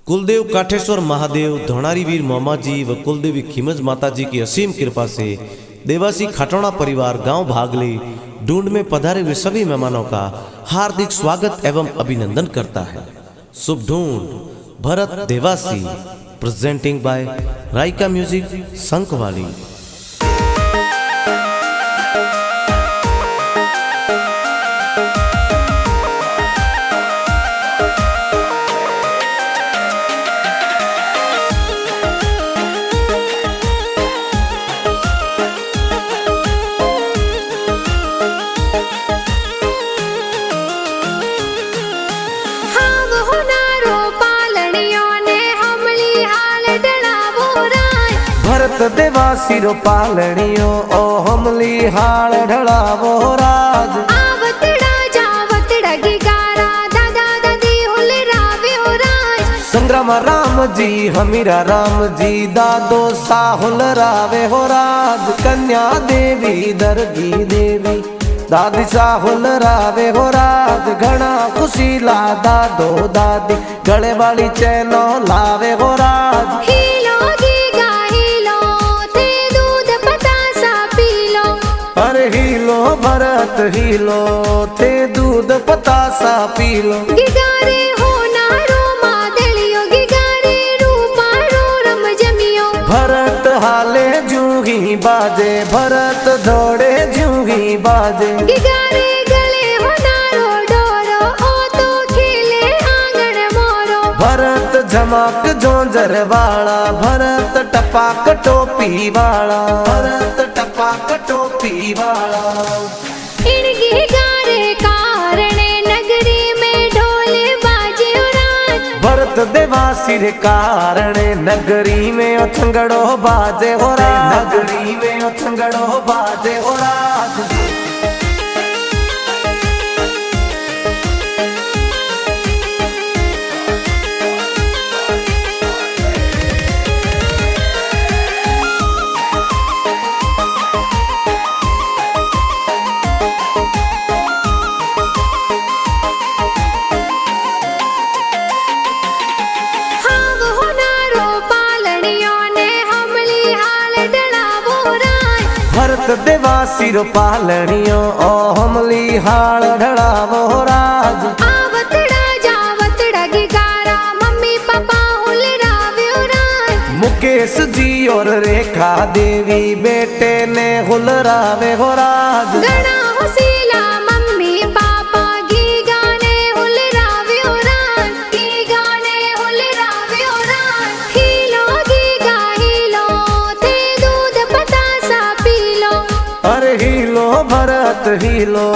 कुलदेव काठेश्वर महादेव, धोणारी वीर मोमाजी व कुलदेवी खीमज माताजी की असीम कृपा से देवासी खाटोड़ा परिवार गांव भागले ढूंढ में पधारे हुए सभी मेहमानों का हार्दिक स्वागत एवं अभिनंदन करता है। शुभ ढूंढ Bharat Dewasi, presenting by Raika music संकवाली। भरत देवासी रो पालणियो ओ हमली हाल ढळावो राज। आवतड़ा जावतड़ा गिगारा दादा दादी हुले रावे हो राज। संग्राम राम जी हमीरा राम जी दादो साहुल रावे हो राज। कन्या देवी दरगी देवी दादी साहुल रावे हो राज। घना खुशीला दादो दादी गले वाली चैनो लावे हो राज। हीलो गीगा हीलो ते दूध पतासा पीलो। अरे हीलो भरत हीलो थे दूध पतासा पीलो। गिगारे हो नारो मादलियो गिगारे रूपारो रम जमियो। भरत हाले जूही बाजे भरत दौड़े जूही बाजे। गिगारे गले हो नारो डोरो ओ तो खेले आंगन मोरो। भरत झमक जोंजर वाला भरत टपाक टोपी वाला। भरत टपाक टोपी वाला। इन गिगारे कारणे नगरी में ढोले बाजे राज। भरत देवासी रे कारणे नगरी में उछंगड़ो बाजे हो राज। नगरी में उछंगड़ो बाजे हो राज। भरत देवासी रो पालणियो ओ हमली हाल ढळावो राज। आवतड़ा जावतड़ा गिगारा मम्मी पापा हुल रावे हो राज। मुकेश जी और रेखा देवी बेटे ने हुल रावे हो राज। गणा हुसीला मम्मी पापा गीगाने हुल रावे हो राज। गीगाने हुल रावे हो राज। हीलो गीगा हीलो ते दूध पतासा पीलो। अरे हीलो भरत हीलो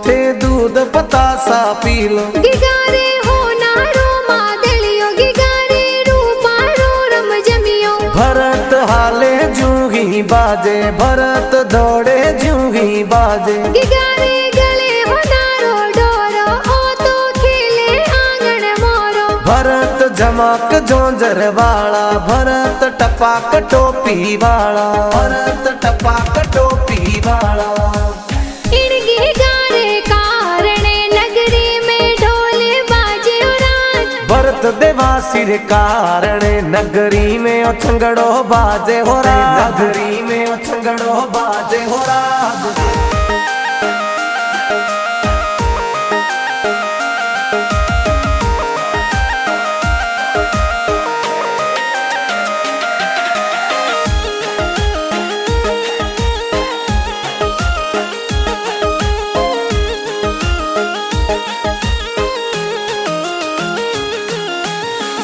थे दूध पतासा पीलो। गिगारे हो नारो मादलियो गिगारे रूपारो रम जमियो। भरत हाले जूही बाजे भरत दौड़े जूही बाजे। गिगारे गले हो नारो डोरो ओ तो खेले आंगन मोरो। भरत झमक जोंजर वाला भरत टपाक टोपी वाला। भरत टपाक टोपी वाला। इन गिगारे कारणे नगरी में ढोले बाजे हो राज। भरत देवासी रे कारणे नगरी में उछंगड़ो बाजे हो राज। नगरी में उछंगड़ो बाजे हो राज।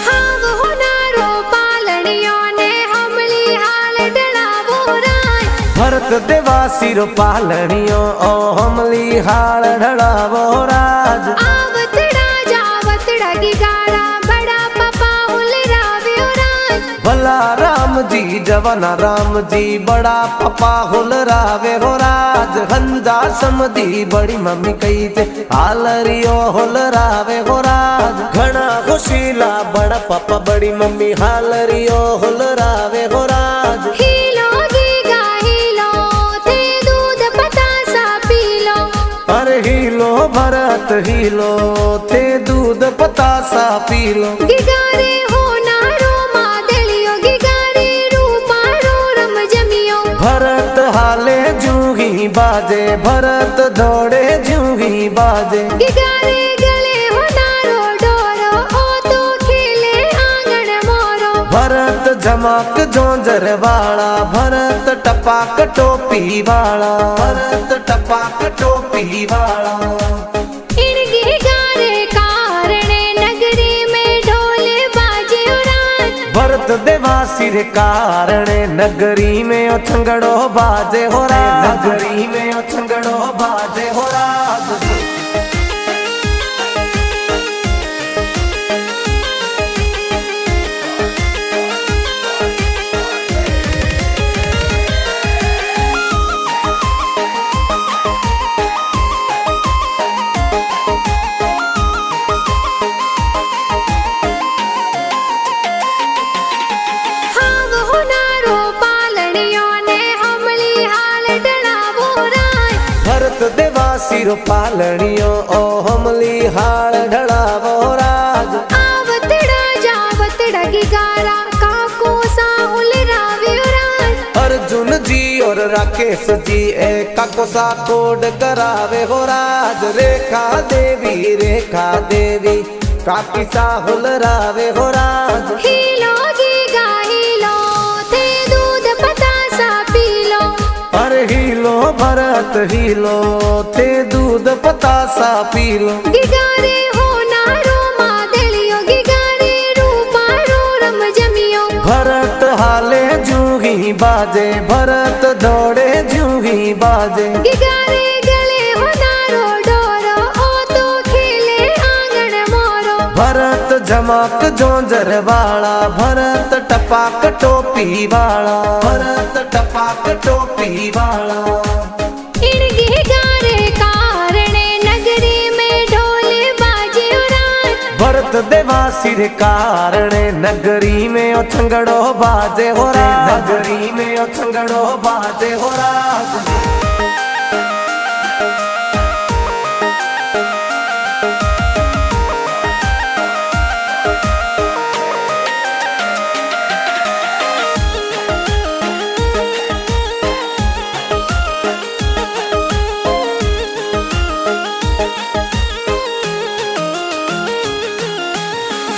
हाव हो नारो पालणियो ने हमली हाल डळावो राज। भरत देवासी रो पालणियो ओ हमली हाल ढळावो राज। आवतड़ा जावतड़ा गिगारा बड़ा पापा हुल रावे हो राज। भला राम जी जवाना राम जी बड़ा पपा हुल रावे हो राज। हंजा समधी बड़ी मम्मी कही थे हालरियो हुल रावे हो राज। घना खुशीला बड़ा पापा बड़ी मम्मी हालरियो हुल रावे हो राज। हीलो गीगा हीलो ते दूध पतासा पीलो। अरे हीलो भरत हीलो थे दूध पतासा पीलो। गिगारे हो बाजे भरत दौड़े जूही बाजे गिगारे गले होनारो डोरो ओ तो खेले आंगन मोरो भरत झमक जोंजर वाला भरत टपाक टोपी वाला भरत टपाक टोपी वाला इन गिगारे कारणे नगरी में ढोल बाजे उरान भरत देवासी रे कारणे नगरी में ओछंगड़ो बाजे हो राज नगरी में ओछंगड़ो बाजे हो राज हाव होनारो पालणियों ने हमली हाल डलावो राय भरत देवासी रो पालणियो ओ हमली हाल ढड़ावो राज आवतड़ा जावतड़ा गिगारा काको साहुल रावे उरान अर्जुन जी और राकेश जी ए काको सा कोड करावे हो राज रेखा देवी काकी साहुल रावे हो राज हीलो गीगा हीलो थे दूध पतासा पीलो अरे हीलो भरत हीलो थे दूध पतासा पीलो गिगारे होनारो मादलियो गिगारे रूपारो रम जमियो भरत हाले जूही बाजे भरत दौड़े जूही बाजे गिगारे गले होनारो डोरो ओ तो खेले आंगन मोरो भरत झमक जोंजर वाला भरत टपाक टोपी वाला भरत टपाक टोपी वाला इन गिगारे कारणे नगरी में ढोल बाजे उरान भरत देवासी रे कारणे नगरी में ओछंगड़ो बाजे हो राज नगरी में ओछंगड़ो बाजे हो राज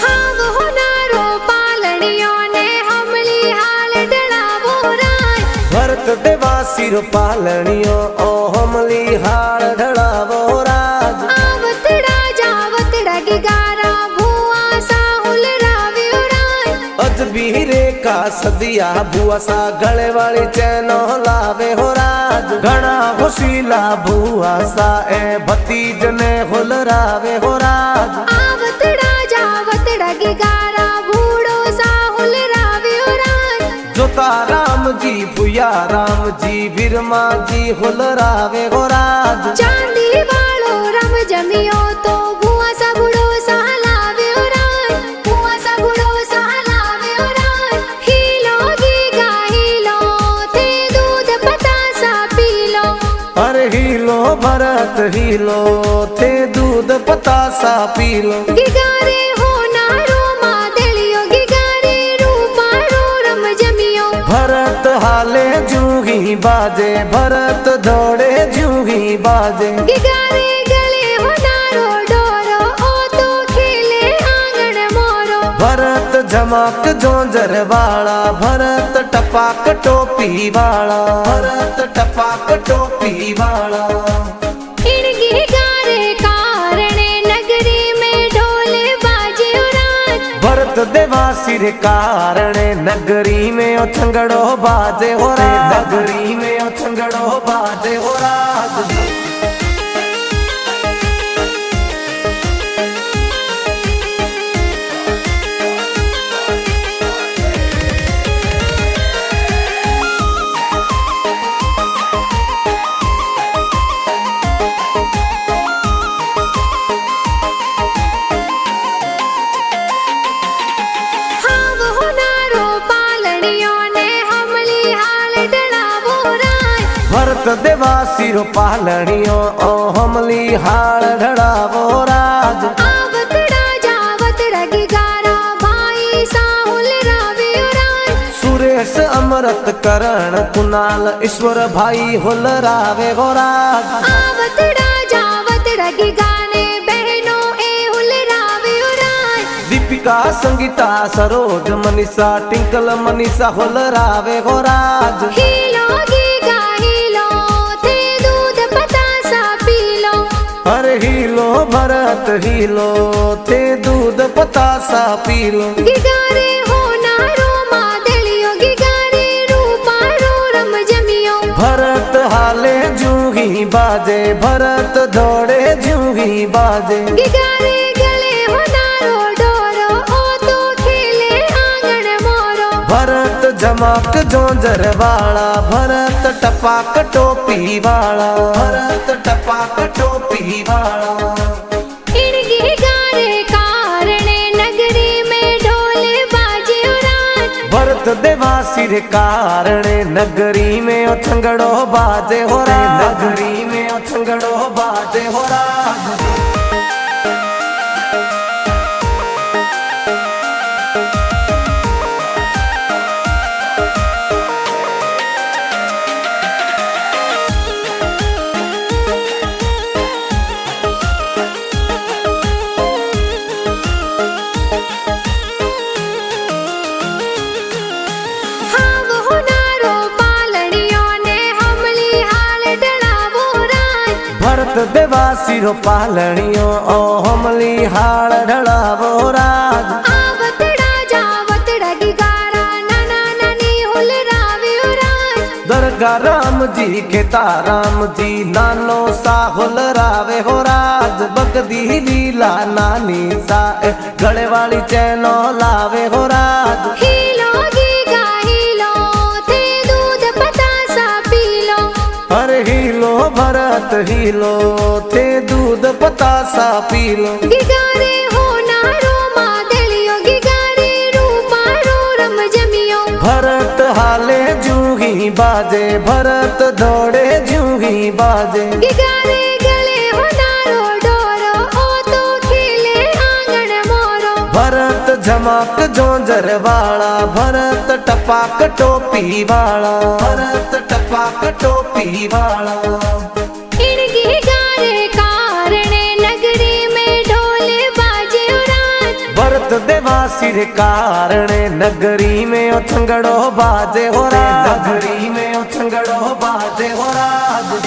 हाव होनारो पालणियों ने हमली हाल डलावो राय भरत देवासी रो पालणियो ओ हमली हाल ढड़ावो राज आवतड़ा जावतड़ा गिगारा भुआ साहुल रावे उरान अजबीरे का सदिया बुआ सा गले वाली चैनो लावे हो राज घना होशीला बुआ सा ए भतीज ने हुल रावे हो राज आवतड़ा जावतड़ा गिगारा भूड़ो साहुल रावे उरान जोता राम जी भुया राम जी बिरमा जी हुल रावे हो राज चांदी वालो रम जमियो तो भुआ सा बुड़ो सहलावे उरान भुआ सा बुड़ो सहलावे उरान हीलो गीगा हीलो थे दूध पतासा पीलो अरे हीलो भरत हीलो थे दूध पतासा पीलो गिगारे होनारो मादलियो गिगारे रूपारो रम जमियो भरत हाले जूही बाजे भरत दौड़े जूही बाजे गिगारे गले होनारो डोरो ओ तो खेले आंगन मोरो भरत झमक जोंजर वाला भरत टपाक टोपी वाला भरत टपाक टोपी वाला इन गिगारे कारणे नगरी में ढोल बाजे उरान भरत देवासी रे कारणे नगरी में ओछंगड़ो बाजे हो राज नगरी में ओछंगड़ो बाजे हो राज हाव होनारो पालणियों ने हमली हाल डलावो राय भरत देवासी रो पालणियो ओ हमली हाल ढड़ावो राज आवतड़ा जावतड़ा गिगारा भाई साहुल रावे उरान सुरेश अम समरथ करण कुनाल ईश्वर भाई हुलरावे हो राज। आवतड़ा जावतड़ा की गाने बहनों ए हुलरावे हो राज। दीपिका संगीता सरोज मनीषा टिंकल मनीषा हुलरावे हो राज। हीलो गीगा हीलो थे दूध पतासा पी लो। अरे हीलो भरत हीलो थे दूध पतासा पी लो। गिगारे हो नारो मादलियो गिगारे रूपारो रम जमियो। भरत हाले जूही बाजे भरत दौड़े जूही बाजे। गिगारे गले हो नारो डोरो ओ तो खेले आंगन मोरो। भरत जमाक जोंजर वाला भरत टपाक टोपी वाला भरत टपाक टोपी वाला। इनके गारे कारणे नगरी में ढोले बाजे उराज। भरत देवासी रे कारणे नगरी में उछंगड़ो बाजे हो राज। नगरी में उछंगड़ो बाजे हो राज। हाँ वो नारो पालड़ियों ने हमली हाल डलावो राज। भरत देवासी रो पालणियो ओ हमली हाल ढड़ावो राज। आवतड़ा जावतड़ा गिगारा नाना नानी हुलरावे हो राज। दरगाह राम जी खेता राम जी नानो सा हुलरावे हो राज। बगदी लीला नानी सा गले वाली चैनो लावे हो राज। हीलो गीगा हीलो थे दूध पतासा पी लो। अरे हीलो भरत हीलो थे दूध पतासा पी लो। गिगारे हो नारो मादलियो गिगारे रूपारो रम जमियो। भरत हाले जूही बाजे भरत दौड़े जूही बाजे। गिगारे गले हो नारो डोरो ओ तो खेले आंगन मोरो। भरत झमक जोंजर वाला भरत टपाक टोपी वाला भरत टपाक टोपी वाला। इनके गारे कारणे नगरी में ढोले बाजे उराज। भरत देवासी रे कारणे नगरी में उछंगड़ो बाजे हो राज। नगरी में उछंगड़ो बाजे हो राज।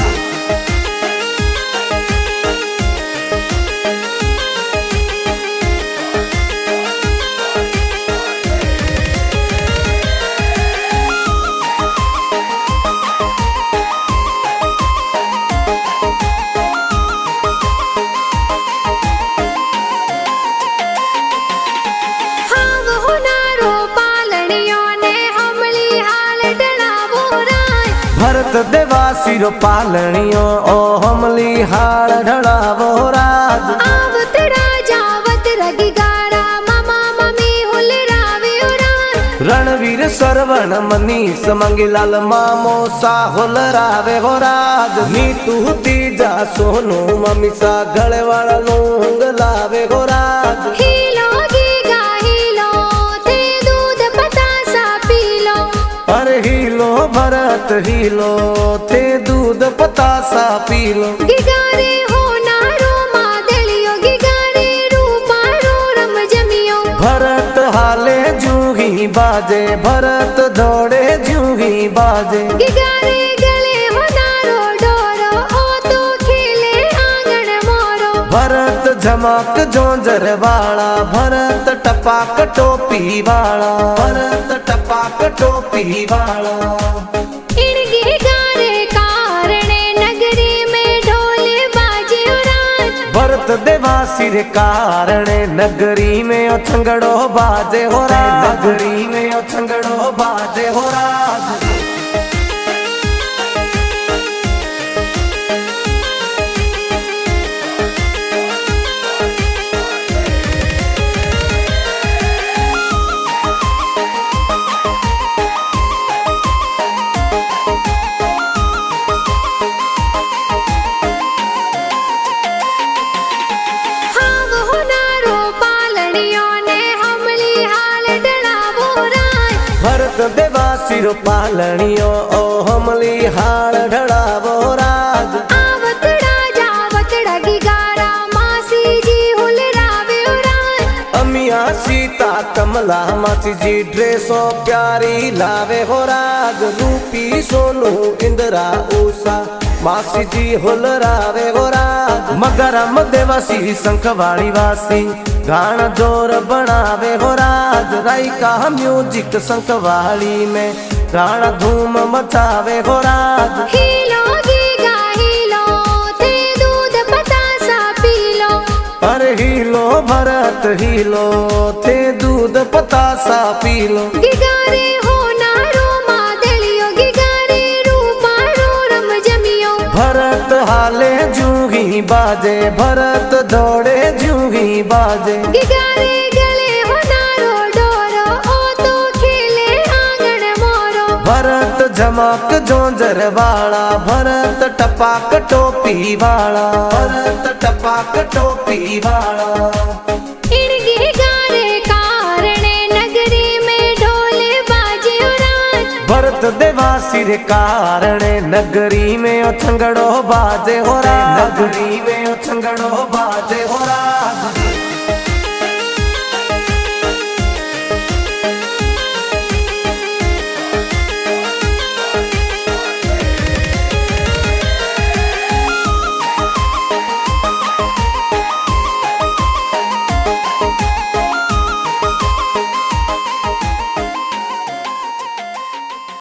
हाँ वो नारो पालड़ियों ने हमली हाल डलावो राज। भरत देवासी रो पालणियो ओ हमली हाल ढड़ावो राज। आवतड़ा जावतड़ा गिगारा मामा मम्मी हुलरावे हो राज। रणवीर सरवण मनीष मंगीलाल मामो सा हुलरावे हो राज। नीतू तीजा सोनू ममीसा गले वाला लूंग लावे हो राज। हीलो गीगा हीलो थे दूध पतासा पी लो। अरे हीलो भरत हीलो थे दूध पतासा पी लो। गिगारे हो नारो मादलियो गिगारे रूपारो रम जमियो। भरत हाले जूही बाजे भरत दौड़े जूही बाजे। गिगारे गले हो नारो डोरो ओ तो खेले आंगन मोरो। भरत झमक जोंजर वाला भरत टपाक टोपी वाला भरत टपाक टोपी वाला। इनके गारे कारणे नगरी में ढोले बाजे उराज। भरत देवासी रे कारणे नगरी में उछंगड़ो बाजे हो राज। नगरी में उछंगड़ो बाजे हो राज। भरत देवासी रो पालणियो ओ हमली हाड़ ढड़ावो राज आवतड़ा जावतड़ा गिगारा मासी जी हुलरावे उरान अमिया सीता कमला मासी जी ड्रेसो प्यारी लावे हो राज रूपी सोनू इंदिरा उषा मासी जी हुलरावे हो राज मगरम देवासी शंखवाड़ी वासी गाना जोर बनावे हो राज राई का म्यूजिक शंखवाड़ी में गाना धूम मचावे हो राज हीलो गीगा हीलो ते दूध पतासा पीलो अरे हीलो भरत हीलो थे दूध पतासा पीलो गिगारे हो नारो मादलियो गिगारे रूपा रो रम जमियो भरत हाले जूही बाजे भरत दौड़े जूही बाजे गिगारे गले हो नारो डोरो ओ तो खेले आंगन मोरो भरत झमक जोंजर वाला भरत टपाक टोपी वाला भरत टपाक टोपी वाला इन गिगारे कारणे नगरी में ढोले बाजे उरान भरत देवासी रे कारणे नगरी में ओ छंगड़ो बाजे हो रा नगरी में ओ छंगड़ो बाजे हो रा